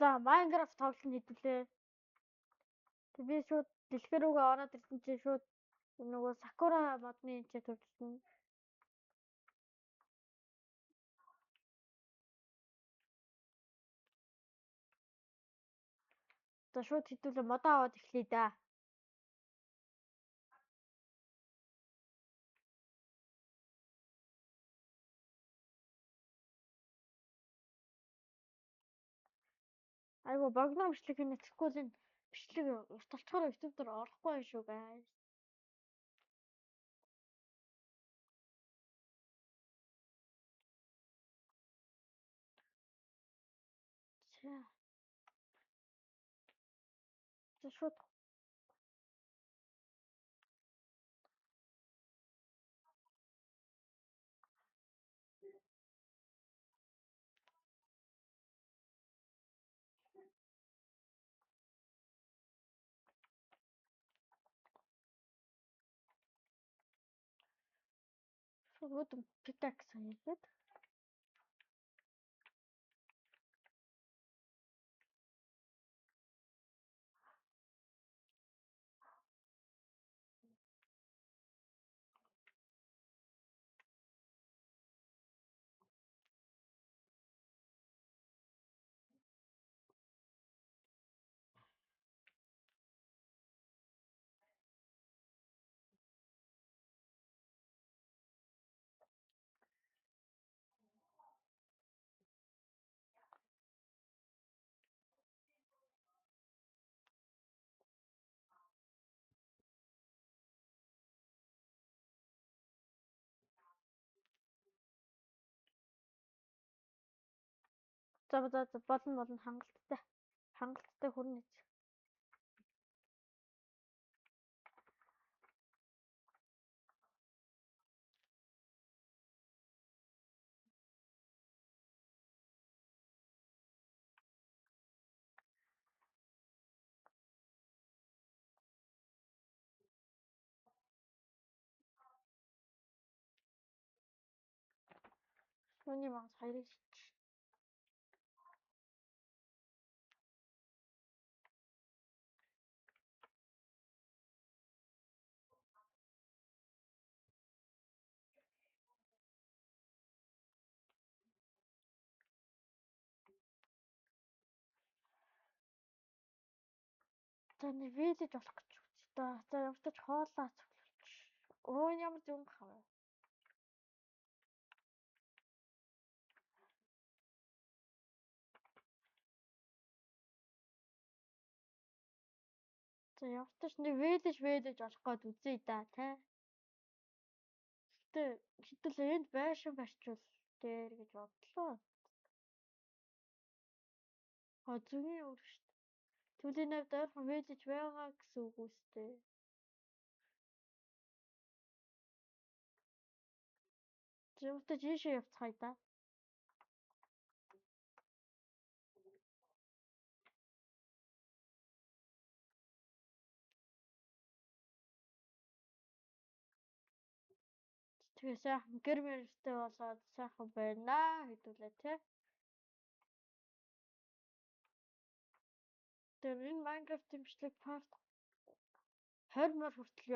За Minecraft тоглолт хэдүүлээ. Тэг би шууд дэлгэр рүүгээ ороод ирсэн чинь шууд нөгөө Sakura модны энэ ч төрчихсөн. За шууд хэдүүлээ модоо аваад эхлэе да. Айгу богино бичлэг хийнэ тэгэхгүй л энэ бичлэг урт толчхоор YouTube дээр орохгүй юм шүү guys. За шууд шууд pickaxe хийгээд за болно хангалттай хүрнэ. Юуны мангас хоёрыг шидэж. За нэг вилэж болох гэж байна. За ямар ч хоолоо цуглуулж. Өө ямар зүн хаваа. За ямар ч нэг вилэж болох гээд үзье да тий. Гэтэ хэдүүл энд байшин барьчвал дээр гэж бодлоо. Зүүн өөр шүү дээ. Түүний навд ойрхон вилэж байгаа гэсэн үг үстэй. Зөвхөн жишээ явцгаая да. Тэгээ сайхан гэр мэртэй болоод сайхан байна хэдүүлээ тий. Тэгээ энэ Minecraft-ийн бичлэг part 20 мөр хүртэл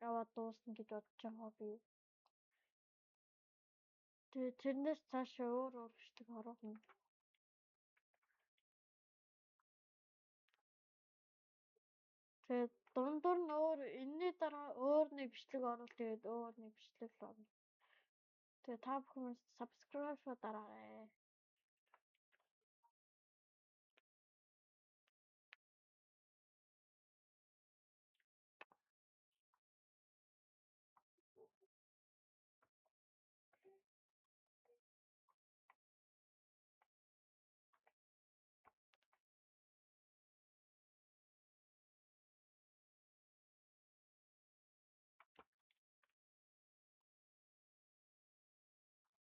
яваад дуусна гэж бодож байгаа би. Тэгээ тэрнээс цаашаа өөр бичлэг оруулна. Тэгээ дундуур нь өөр энэний дараа өөр нэг бичлэг оруулах тэгээд өөр нэг бичлэг л орно. Тэгээ та бүхэн subscribe дараарай.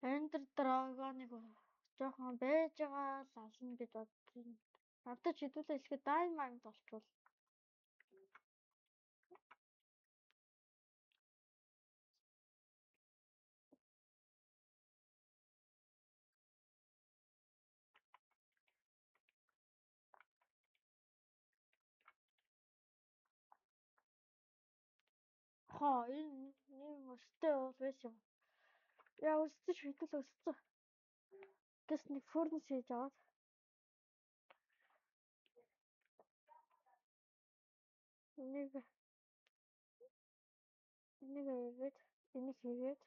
Ender Dragon-ыг жоохон байж байгаа л ална гэж бодож байна. Надад хэдүүлээ хэлэхэд Diamond болчихвол. энэ өстэй бол байсан юм. Яа өссөн шийдэл өссөн. Тэс нэг фурнс хийж аваад. Энийг хийгээд энийг хийгээд.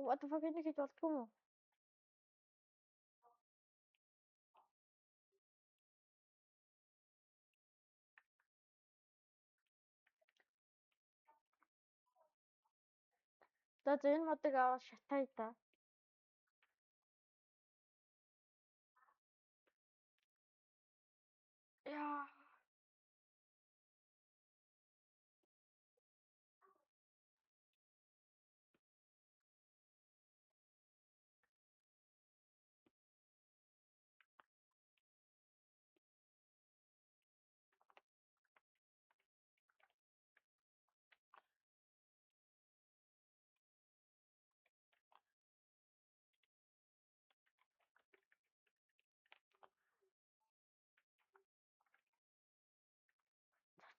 What the fuck энийг хийж болдгоо юм уу? За энэ модыг аваад шатая да. Яа.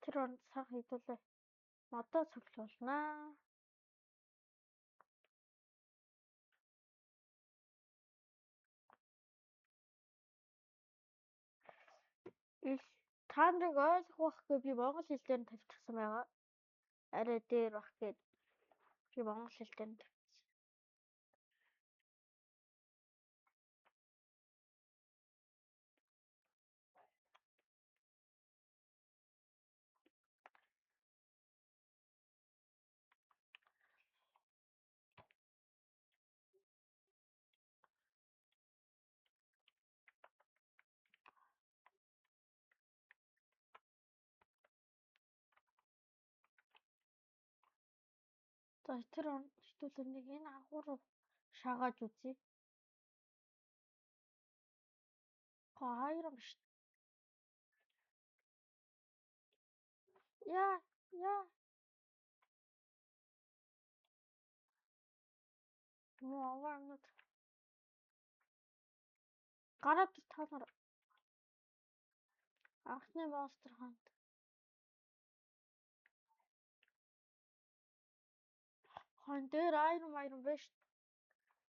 Тэр онд сайхан хэдүүлээ. Модоо цуглуулнаа. Та нарыг ойлгох байхгүй би монгол хэл дээр нь тавьчихсан байгаа. Арай дээр бах гээд би монгол хэл дээр нь тавьчихсан. За тэр онд хэдүүлээ нэг энэ агууруу шаагааж үзье. Хайрам биш. Яа. Муу аваад гараад та нар анхны монстер хант. Хон дээр айрам биш.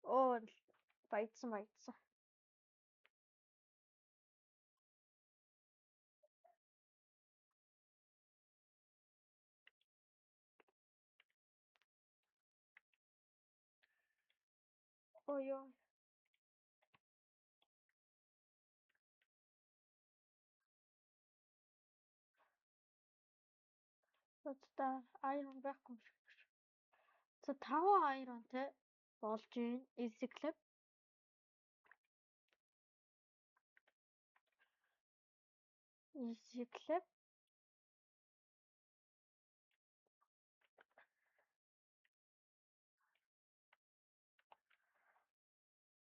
Оо баяцсан. Ой ёо. Та айрам байхгүй юм шиг. За 5 айронтэй болж гин easy clip.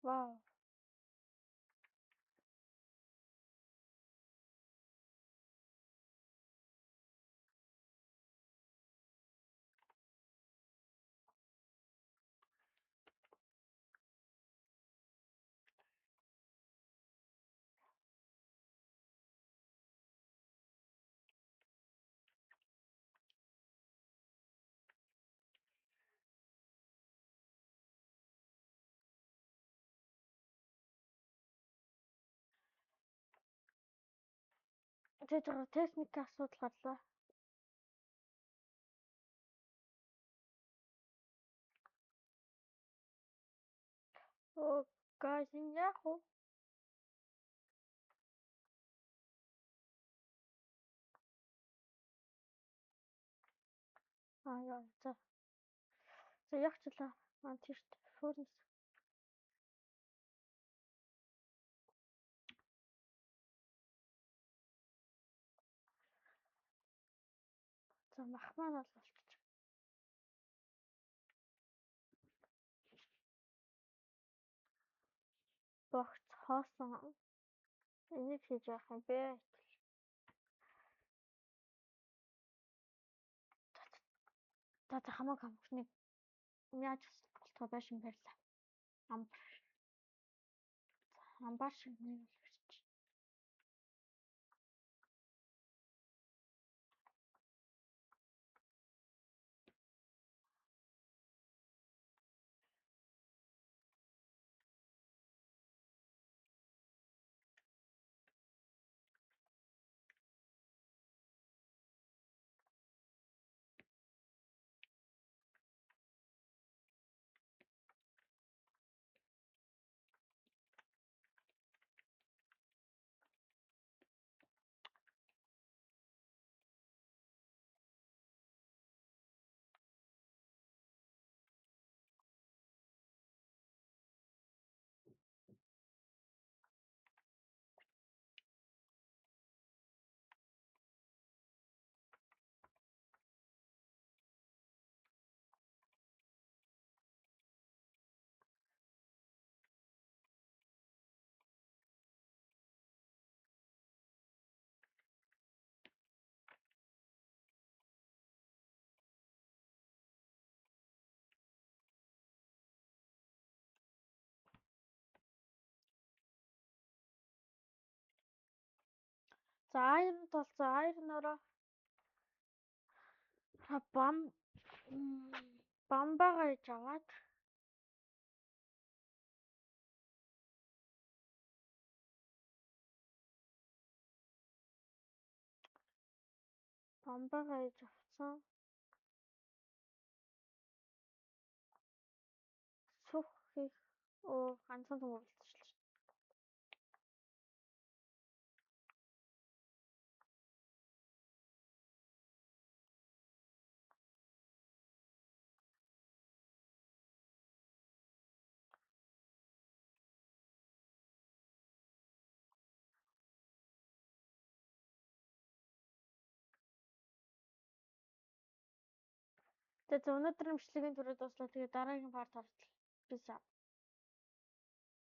Вау. Тэгээд техник асуудал гарлаа. Оо guys энэ яах вэ? Яа. За явчлаа. Тийш фурнс. За махмаа бол болчих. Богц хоосон. Энийг хийж яах юм бэ? За хамаагүй хамхныг яаж болтгоо байшин барьлаа. Амбар шиг нэг л барьчих. За айрон толцоо айрнороо бамбагаа иж аваад бамбагаа иж авсан. Сүх хийх ганцхан төмөр болчихлоо. Тэгээд өнөөдрийн бичлэгийн түрүү дуслаа. Тэгээд дараагийн парт ортлоо. Peace out.